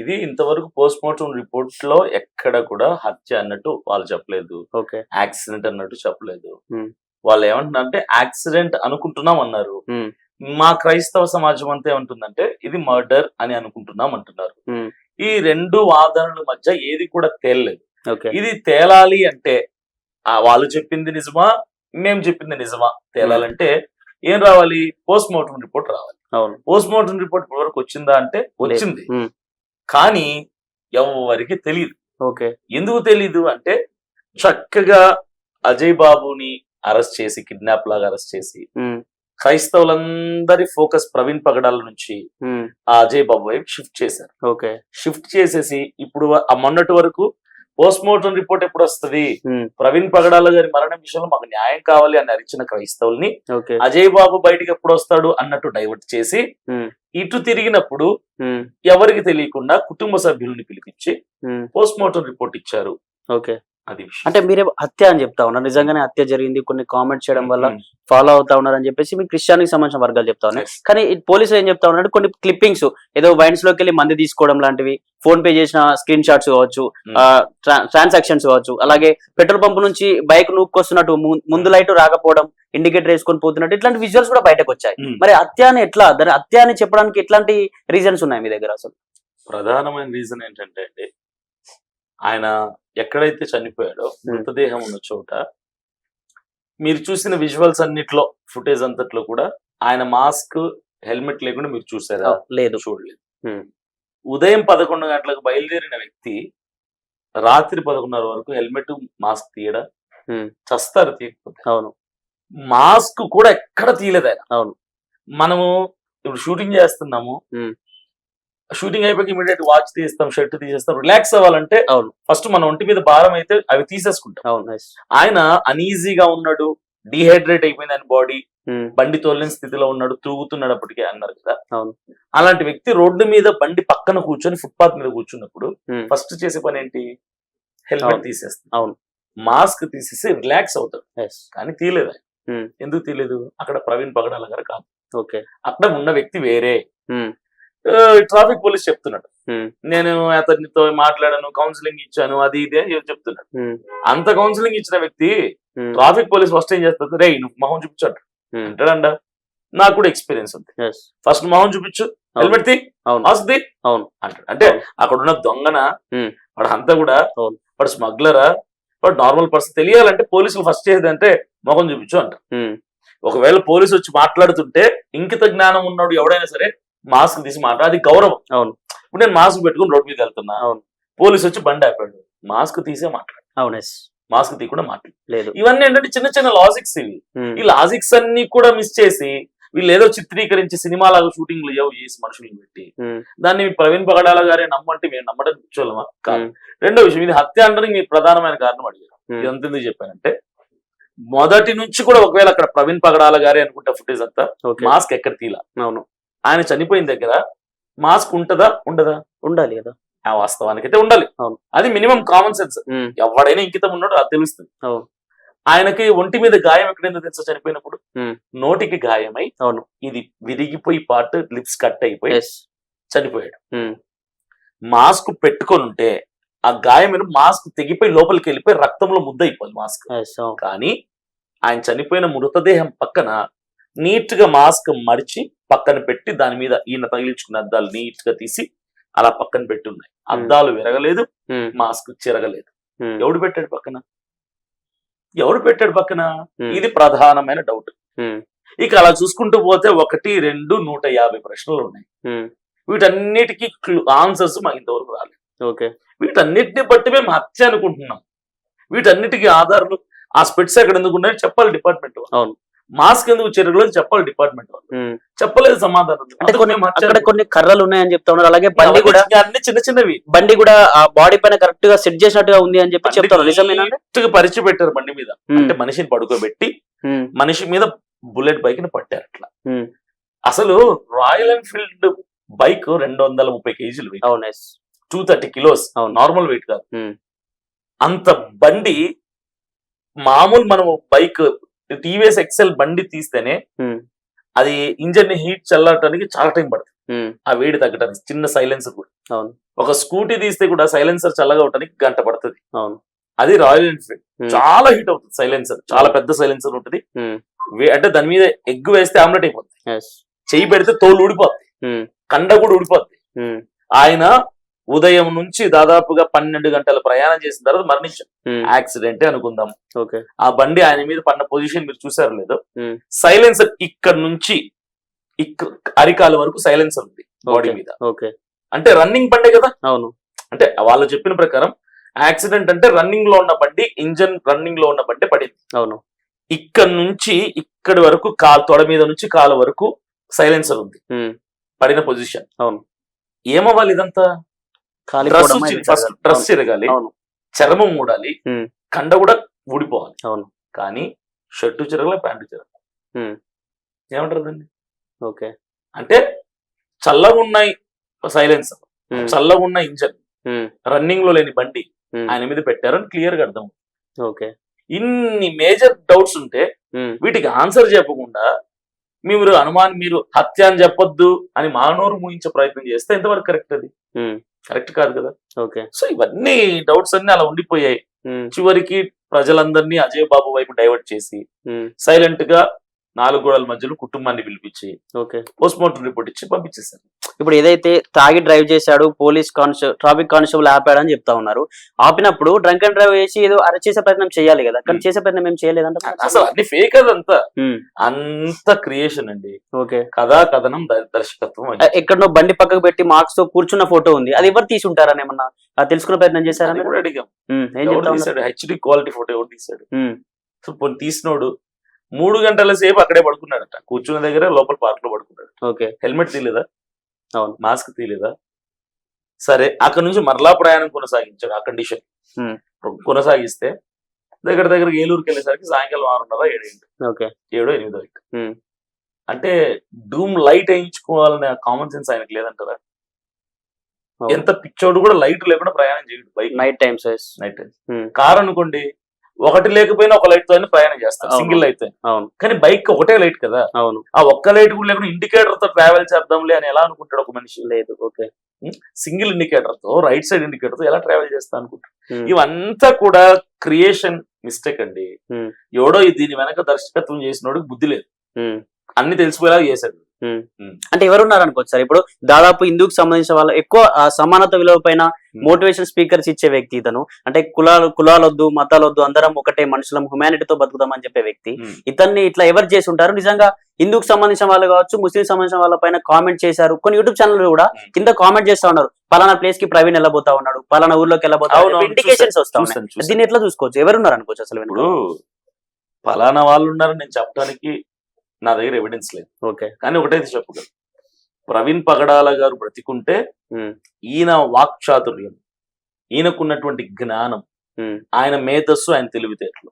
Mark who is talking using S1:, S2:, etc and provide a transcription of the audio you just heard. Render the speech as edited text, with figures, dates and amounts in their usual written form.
S1: ఇది ఇంతవరకు post mortem report లో ఎక్కడ కూడా హత్య అన్నట్టు వాళ్ళు చెప్పలేదు,
S2: ఓకే
S1: యాక్సిడెంట్ అన్నట్టు చెప్పలేదు.
S2: ఉమ్,
S1: వాళ్ళు ఏమంటున్నారంటే యాక్సిడెంట్ అనుకుంటున్నాం అన్నారు.
S2: ఉమ్,
S1: మా క్రైస్తవ సమాజం అంతా ఏమంటుందంటే ఇది మర్డర్ అని అనుకుంటున్నాం అంటున్నారు.
S2: ఉమ్,
S1: ఈ రెండు వాదనల మధ్య ఏది కూడా తేలలేదు.
S2: ఓకే
S1: ఇది తేలాలి అంటే వాళ్ళు చెప్పింది నిజమా, మేము చెప్పింది నిజమా తేలాలంటే ఏం రావాలి? పోస్ట్ మార్టం రిపోర్ట్ రావాలి.
S2: అవును
S1: పోస్ట్ మార్టం రిపోర్ట్ ఇప్పటివరకు వచ్చిందా అంటే వచ్చింది,
S2: ఉమ్,
S1: కానీ ఎవరికి తెలియదు.
S2: ఓకే
S1: ఎందుకు తెలీదు అంటే చక్కగా అజయ్ బాబుని అరెస్ట్ చేసి, కిడ్నాప్ లాగా అరెస్ట్ చేసి
S2: ఉమ్,
S1: క్రైస్తవులందరి ఫోకస్ ప్రవీణ్ పగడాల నుంచి
S2: ఉమ్,
S1: ఆ అజయ్ బాబు వైపు షిఫ్ట్ చేశారు.
S2: ఓకే
S1: షిఫ్ట్ చేసేసి ఇప్పుడు మొన్నటి వరకు పోస్ట్ మార్టం రిపోర్ట్ ఎప్పుడు వస్తుంది,
S2: ఉమ్,
S1: ప్రవీణ్ పగడాల గారి మరణం విషయంలో మాకు న్యాయం కావాలి అని అరిచిన క్రైస్తవుల్ని
S2: ఓకే
S1: అజయ్ బాబు బయటికి ఎప్పుడు వస్తాడు అన్నట్టు డైవర్ట్ చేసి
S2: ఉమ్,
S1: ఇటు తిరిగినప్పుడు
S2: ఉమ్,
S1: ఎవరికి తెలియకుండా కుటుంబ సభ్యుల్ని పిలిపించి
S2: ఉమ్,
S1: పోస్ట్ మార్టం రిపోర్ట్ ఇచ్చారు.
S2: ఓకే
S1: అది విషయం.
S2: అంటే మీరే హత్య అని చెప్తా ఉన్నారు, నిజంగానే హత్య జరిగింది, కొన్ని కామెంట్స్ చేయడం వల్ల ఫాలో అవుతా ఉన్నారు అని చెప్పేసి మీ క్రిస్టియానికి సంబంధించిన వర్గాలు చెప్తా ఉన్నాయి.
S1: Yes.
S2: కానీ పోలీసులు ఏం చెప్తా ఉన్నారు, కొన్ని క్లిప్పింగ్స్ ఏదో వైన్స్ లోకి వెళ్ళి మంది తీసుకోవడం లాంటివి, ఫోన్ పే చేసిన స్క్రీన్ షాట్స్ కావచ్చు, ట్రాన్సాక్షన్స్ కావచ్చు, అలాగే పెట్రోల్ పంప్ నుంచి బైక్ నూక్కొస్తున్నట్టు ముందు లైట్ రాకపోవడం, ఇండికేటర్ వేసుకొని పోతున్నట్టు, ఇట్లాంటి విజువల్స్ కూడా బయటకు వచ్చాయి. మరి హత్య అని ఎట్లా, దాని హత్య అని చెప్పడానికి ఎట్లాంటి రీజన్స్ ఉన్నాయి మీ దగ్గర? అసలు
S1: ప్రధానమైన రీజన్ ఏంటంటే అండి, ఆయన ఎక్కడైతే చనిపోయాడో మృతదేహం ఉన్న చోట మీరు చూసిన విజువల్స్ అన్నిట్లో, ఫుటేజ్ అంతట్లో కూడా ఆయన మాస్క్, హెల్మెట్ లేకుండా మీరు చూసారా?
S2: లేదు,
S1: చూడలేదు.
S2: ఉమ్,
S1: ఉదయం 11 గంటలకు బయలుదేరిన వ్యక్తి రాత్రి 11:30 వరకు హెల్మెట్, మాస్క్ తీయడా?
S2: ఉమ్,
S1: చస్తారు తీయకపోతే.
S2: అవును
S1: మాస్క్ కూడా ఎక్కడ తీయలేదు ఆయన.
S2: అవును
S1: మనము ఇప్పుడు షూటింగ్ చేస్తున్నాము,
S2: ఉమ్,
S1: షూటింగ్ అయిపోయి ఇమీడియట్ వాచ్ తీస్తాం, షర్ట్ తీసేస్తాం. రిలాక్స్ అవ్వాలంటే
S2: అవును
S1: ఫస్ట్ మన ఒంటి మీద భారం అయితే అవి తీసేసుకుంటాం.
S2: అవును nice.
S1: ఆయన అనీజీగా ఉన్నాడు, డిహైడ్రేట్ అయిపోయింది ఆయన బాడీ,
S2: ఉమ్,
S1: బండి తోలేని స్థితిలో ఉన్నాడు, తూగుతున్నాడు అప్పటికే అన్నారు కదా.
S2: అవును
S1: అలాంటి వ్యక్తి రోడ్డు మీద బండి పక్కన కూర్చొని ఫుట్పాత్ మీద కూర్చున్నప్పుడు
S2: ఉమ్,
S1: ఫస్ట్ చేసే పని ఏంటి? హెల్మెట్
S2: అవును.
S1: తీసేస్తాడు,
S2: అవును
S1: మాస్క్ తీసేసి రిలాక్స్ అవుతాడు.
S2: yes.
S1: కానీ తీయలేదు ఆయన.
S2: ఉమ్,
S1: ఎందుకు తీయలేదు? అక్కడ ప్రవీణ్ పగడాల గారు కాదు,
S2: ఓకే
S1: అక్కడ ఉన్న వ్యక్తి వేరే.
S2: ఉమ్,
S1: ట్రాఫిక్ పోలీస్ చెప్తున్నాడు,
S2: ఉమ్,
S1: నేను అతనితో మాట్లాడాను, కౌన్సిలింగ్ ఇచ్చాను, అది ఇదే అని చెప్తున్నాడు.
S2: ఉమ్,
S1: అంత కౌన్సిలింగ్ ఇచ్చిన వ్యక్తి
S2: ఉమ్,
S1: ట్రాఫిక్ పోలీస్ ఫస్ట్ ఏం చేస్తుంది? రే నువ్వు మొహం చూపించాడు
S2: ఉమ్,
S1: అంటాడంట. నాకు కూడా ఎక్స్పీరియన్స్ ఉంది,
S2: yes.
S1: ఫస్ట్ మొహం చూపించు, హెల్మెట్ తీ,
S2: అవును
S1: మాస్క్ తీ
S2: అవును
S1: అంటాడు. అంటే
S2: అవును.
S1: అక్కడ ఉన్న దొంగన,
S2: ఉమ్,
S1: వాడు అంతా కూడా,
S2: అవును.
S1: వాడు స్మగ్లరా, వాడు నార్మల్ పర్సన్ తెలియాలంటే పోలీసులు ఫస్ట్ చేసేది అంటే మొహం చూపించు అంటారు.
S2: ఉమ్,
S1: ఒకవేళ పోలీసు వచ్చి మాట్లాడుతుంటే ఇంకిత జ్ఞానం ఉన్నాడు ఎవడైనా సరే మాస్క్ తీసి మాట్లాడు, అది గౌరవం.
S2: అవును
S1: ఇప్పుడు నేను మాస్క్ పెట్టుకుని రోడ్ మీద వెళ్తున్నా,
S2: అవును
S1: పోలీసు వచ్చి బండి ఆపాడు, మాస్క్ తీసే మాట్లాడు,
S2: అవును yes.
S1: మాస్క్ తీయకుండా మాట్లాడు.
S2: లేదు
S1: ఇవన్నీ ఏంటంటే చిన్న చిన్న లాజిక్స్ ఇవి.
S2: ఉమ్,
S1: ఈ లాజిక్స్ అన్ని కూడా మిస్ చేసి వీళ్ళు ఏదో చిత్రీకరించి సినిమా లాగా షూటింగ్లు ఏవో చేసి మనుషులను పెట్టి
S2: ఉమ్,
S1: దాన్ని ప్రవీణ్ పగడాల గారే నమ్మంటే మేము నమ్మడం కూర్చోలేమా? కాదు.
S2: ఉమ్,
S1: రెండో విషయం, ఇది హత్య అనడానికి మీరు ప్రధానమైన కారణం అడిగారు.
S2: ఉమ్,
S1: ఇది ఎంత ఎందుకు చెప్పానంటే మొదటి నుంచి కూడా ఒకవేళ అక్కడ ప్రవీణ్ పగడాల గారే అనుకుంటే ఫుటేజ్ అంతా
S2: ఓకే
S1: మాస్క్ ఎక్కడ తీలా.
S2: అవును
S1: ఆయన చనిపోయిన దగ్గర మాస్క్ ఉంటదా ఉండదా?
S2: ఉండాలి కదా.
S1: ఆ వాస్తవానికి అయితే ఉండాలి,
S2: అవును.
S1: అది మినిమం కామన్ సెన్స్.
S2: ఉమ్,
S1: ఎవడైనా ఇంకితం ఉన్నాడు అది తెలుస్తుంది.
S2: అవును
S1: ఆయనకి ఒంటి మీద గాయం ఎక్కడైందో తెలుసా? చనిపోయినప్పుడు
S2: ఉమ్,
S1: నోటికి గాయమై
S2: అవును
S1: ఇది విరిగిపోయి పార్ట్ లిప్స్ కట్ అయిపోయి
S2: yes.
S1: చనిపోయాడు.
S2: ఉమ్,
S1: మాస్క్ పెట్టుకొని ఉంటే ఆ గాయమైన మాస్క్ తెగిపోయి లోపలికి వెళ్ళిపోయి రక్తంలో ముద్ద అయిపోయింది మాస్క్.
S2: yes, అవును
S1: కానీ ఆయన చనిపోయిన మృతదేహం పక్కన నీట్ గా మాస్క్ మడిచి పక్కన పెట్టి దాని మీద ఈయన తగిలించుకున్న అద్దాలు నీట్ గా తీసి అలా పక్కన పెట్టి ఉన్నాయి. అద్దాలు విరగలేదు,
S2: ఉమ్,
S1: మాస్క్ చిరగలేదు.
S2: ఉమ్,
S1: ఎవడు పెట్టాడు పక్కన? ఎవడు పెట్టాడు పక్కన?
S2: ఉమ్,
S1: ఇది ప్రధానమైన డౌట్.
S2: ఉమ్,
S1: ఇక అలా చూసుకుంటూ పోతే 1, 2, 150 ప్రశ్నలు ఉన్నాయి.
S2: ఉమ్,
S1: వీటన్నిటికీ ఆన్సర్స్ మాకు ఇంతవరకు రాలేదు.
S2: ఓకే
S1: వీటన్నిటిని బట్టి మేము హత్య అనుకుంటున్నాం. వీటన్నిటికీ ఆధారాలు, ఆ స్పెట్స్ ఎక్కడ ఎందుకు ఉన్నాయో చెప్పాలి డిపార్ట్మెంట్ వాళ్ళు.
S2: అవును
S1: మాస్క్ ఎందుకు చెరగలేదు చెప్పాలి డిపార్ట్మెంట్ వాళ్ళు.
S2: ఉమ్,
S1: చెప్పలేదు సమాధానం.
S2: అంటే
S1: అందుకు
S2: కొన్ని
S1: మేము హత్య
S2: అక్కడ కొన్ని కర్రలు ఉన్నాయని చెప్తా ఉన్నారు, అలాగే బండి
S1: అవన్నీ
S2: కూడా
S1: అన్ని చిన్న చిన్నవి.
S2: బండి కూడా ఆ బాడీ పైన కరెక్ట్ గా సెట్ చేసినట్టుగా ఉంది అని చెప్పి చెప్తాను. నిజమేనా?
S1: నీట్గా పరిచి పెట్టారు బండి మీద, అంటే మనిషిని పడుకోబెట్టి
S2: ఉమ్,
S1: మనిషి మీద బుల్లెట్ బైక్ ని పట్టారు అట్లా.
S2: ఉమ్,
S1: అసలు రాయల్ ఎన్ఫీల్డ్ బైక్ 230 కేజీలు వెయిట్,
S2: అవును yes.
S1: 230 కిలోస్,
S2: అవును.
S1: నార్మల్ వెయిట్ కాదు.
S2: ఉమ్,
S1: అంత బండి మామూలు మనం బైక్ టీవీఎస్ ఎక్సెల్ బండి తీస్తేనే
S2: ఉమ్,
S1: అది ఇంజన్ ని హీట్ చల్లటానికి చాలా టైం పడుతుంది,
S2: ఉమ్,
S1: ఆ వేడి తగ్గడానికి. చిన్న సైలెన్సర్ కూడా,
S2: అవును
S1: ఒక స్కూటీ తీస్తే కూడా సైలెన్సర్ చల్లగా అవటానికి గంట పడుతుంది.
S2: అవును
S1: అది రాయల్ ఎన్ఫీల్డ్
S2: ఉమ్,
S1: చాలా హీట్ అవుతుంది సైలెన్సర్, చాలా పెద్ద సైలెన్సర్ ఉంటుంది.
S2: ఉమ్,
S1: అంటే దాని మీద ఎగ్ వేస్తే ఆమ్లెట్ అయిపోతుంది,
S2: yes,
S1: చెయ్యి పెడితే తోలు ఊడిపోద్ది,
S2: ఉమ్,
S1: కండ కూడా ఊడిపోద్ది.
S2: ఉమ్,
S1: ఆయన ఉదయం నుంచి దాదాపుగా 12 గంటల ప్రయాణం చేసిన తర్వాత మరణించారు.
S2: ఉమ్,
S1: యాక్సిడెంటే అనుకుందాం.
S2: ఓకే,
S1: ఆ బండి ఆయన మీద పడిన పొజిషన్ మీరు చూసారు లేదో,
S2: ఉమ్,
S1: సైలెన్సర్ ఇక్కడ నుంచి అరికాల వరకు సైలెన్సర్ ఉంది బాడీ
S2: ఓకే,
S1: మీద.
S2: ఓకే,
S1: అంటే రన్నింగ్ బండే కదా.
S2: అవును,
S1: అంటే వాళ్ళు చెప్పిన ప్రకారం యాక్సిడెంట్ అంటే రన్నింగ్ లో ఉన్న బండి, ఇంజన్ రన్నింగ్ లో ఉన్న బండి పడింది.
S2: అవును,
S1: ఇక్కడ నుంచి ఇక్కడి వరకు తొడ మీద నుంచి కాలు వరకు సైలెన్సర్ ఉంది
S2: ఉమ్,
S1: పడిన పొజిషన్.
S2: అవును,
S1: ఏమవ్వాలి ఇదంతా?
S2: కాలిపోవడమా ఇది
S1: ఫస్ట్
S2: జరగాలి.
S1: డ్రెస్ తిరగాలి,
S2: అవును,
S1: చర్మం ఊడాలి,
S2: ఉమ్,
S1: కండ కూడా ఊడిపోవాలి.
S2: అవును,
S1: కానీ షర్టు చిరగలే, ప్యాంటు చిరగలే.
S2: ఉమ్,
S1: ఏమంటారు దాన్ని?
S2: ఓకే,
S1: అంటే చల్లగా ఉన్నాయి సైలెన్సర్,
S2: ఉమ్,
S1: చల్లగా ఉన్న ఇంజన్,
S2: ఉమ్,
S1: రన్నింగ్ లో లేని బండి
S2: ఉమ్,
S1: ఆయన మీద పెట్టారని క్లియర్ గా అర్థం.
S2: ఓకే,
S1: ఇన్ని మేజర్ డౌట్స్ ఉంటే
S2: ఉమ్,
S1: వీటికి ఆన్సర్ చెప్పకుండా మీరు హత్య అని చెప్పొద్దు అని మానోరు మూయించే ప్రయత్నం చేస్తే ఎంతవరకు కరెక్ట్? అది
S2: ఉమ్,
S1: కరెక్ట్ కాదు కదా.
S2: ఓకే,
S1: సో ఇవన్నీ డౌట్స్ అన్ని అలా ఉండిపోయాయి.
S2: ఉమ్,
S1: చివరికి ప్రజలందరినీ అజయ్ బాబు వైపు డైవర్ట్ చేసి
S2: ఉమ్,
S1: సైలెంట్ గా 4 గోడల మధ్యలో కుటుంబాన్ని పిలిపించి
S2: ఓకే.
S1: పోస్ట్ మార్టం రిపోర్ట్ ఇచ్చి పంపించేశారు.
S2: ఇప్పుడు ఏదైతే తాగి డ్రైవ్ చేశాడు, ట్రాఫిక్ కానిస్టేబుల్ ఆపాడని చెప్తా ఉన్నారు. ఆపినప్పుడు డ్రంక్ అండ్ డ్రైవ్ చేసి ఏదో అరెస్ట్ చేసే ప్రయత్నం చేయాలి కదా, కానీ చేసే ప్రయత్నం ఏం చేయలేదంట.
S1: అసలు అన్ని ఫేక్, అదంతా
S2: ఉమ్,
S1: అంత క్రియేషన్ అండి.
S2: ఓకే,
S1: కథా కథనం దర్శకత్వం అది.
S2: ఎక్కడో బండి పక్కకు పెట్టి మార్క్స్ తో కూర్చున్న ఫోటో ఉంది, అది ఎవరు తీసి ఉంటారని ఏమన్నా తెలుసుకునే ప్రయత్నం చేశారా?
S1: అది కూడా అడిగాం.
S2: ఏం
S1: ఎవరు
S2: చెప్తా ఉన్నారు?
S1: తీసాడు హెచ్డి క్వాలిటీ ఫోటో ఎవరు తీసాడు?
S2: ఉమ్,
S1: సో పోనీ తీసినోడు 3 గంటల సేపు అక్కడే పడుకున్నాడట, కూర్చున్న దగ్గర లోపల పార్క్ లో పడుకున్నాడు.
S2: ఓకే,
S1: హెల్మెట్ తీయలేదా,
S2: అవును,
S1: మాస్క్ తీయలేదా? సరే అక్కడ నుంచి మరలా ప్రయాణం కొనసాగించాడు ఆ కండిషన్.
S2: ఉమ్,
S1: కొనసాగిస్తే దగ్గర దగ్గర ఏలూరుకి వెళ్ళేసరికి సాయంకాలం 6:30, 7
S2: ఓకే,
S1: 7, 8.
S2: ఉమ్,
S1: అంటే డూమ్ లైట్ వేయించుకోవాలనే కామన్ సెన్స్ ఆయనకు లేదంటారా?
S2: అవును.
S1: ఎంత పిచ్చోడు కూడా లైట్ లేకుండా ప్రయాణం చేయడు bike
S2: night times
S1: night time.
S2: Um,
S1: car అనుకోండి, ఒకటి లేకపోయినా ఒక లైట్ తో ప్రయాణం చేస్తారు,
S2: అవును.
S1: సింగిల్ లైట్ తో.
S2: అవును,
S1: కానీ బైక్ ఒకటే లైట్ కదా,
S2: అవును,
S1: ఆ ఒక్క లైట్ కూడా లేకుండా ఇండికేటర్ తో ట్రావెల్ చేద్దాంలే అని ఎలా అనుకుంటాడు ఒక మనిషి?
S2: లేదు, ఓకే,
S1: సింగిల్ ఇండికేటర్ తో, రైట్ సైడ్ ఇండికేటర్ తో ఎలా ట్రావెల్ చేస్తా అనుకుంటాడు?
S2: ఉమ్,
S1: ఇవంతా కూడా క్రియేషన్ మిస్టేక్ అండి.
S2: ఉమ్,
S1: ఎవడో దీని వెనక దర్శకత్వం చేసినోడు బుద్ధి లేదు,
S2: ఉమ్,
S1: అన్ని తెలిసిపోయేలా చేశాడు.
S2: ఉమ్. అంటే ఎవరున్నారు అనుకోవచ్చు సార్? ఇప్పుడు దాదాపు హిందూకి సంబంధించిన వాళ్ళు ఎక్కువ సమానత విలువ పైన మోటివేషన్ స్పీకర్స్ ఇచ్చే వ్యక్తి ఇతను. అంటే కులాలొద్దు, మతాలొద్దు, అందరం ఒకటే మనుషులం, హ్యుమానిటీతో బతుకుదాం అని చెప్పే వ్యక్తి. ఇతన్ని ఇట్లా ఎవరు చేసి ఉంటారు? నిజంగా హిందూకి సంబంధించిన వాళ్ళు కావచ్చు, ముస్లిం సంబంధించిన వాళ్ళ పైన కామెంట్ చేశారు. కొన్ని యూట్యూబ్ ఛానల్ కూడా కింద కామెంట్ చేస్తా ఉన్నారు, పలానా ప్లేస్ కి ప్రవీణ్ వెళ్ళబోతా ఉన్నాడు, పలానా ఊర్లోకి వెళ్ళబోతా, ఇండికేషన్స్ వస్తా ఉన్నాయి. దీన్ని ఎట్లా చూసుకోవచ్చు? ఎవరున్నారు అనుకోవచ్చు అసలు?
S1: ఇప్పుడు పలానా వాళ్ళు ఉన్నారని నేను చెప్పడానికి నా దగ్గర ఎవిడెన్స్ లేదు.
S2: ఓకే,
S1: కానీ ఒకటైతే చెప్పగలను, ప్రవీణ్ పగడాల గారు బ్రతికుంటే ఈయన వాక్చాతుర్యం, ఈయనకున్నటువంటి జ్ఞానం, ఆయన మేధస్సు, ఆయన తెలివితేటలు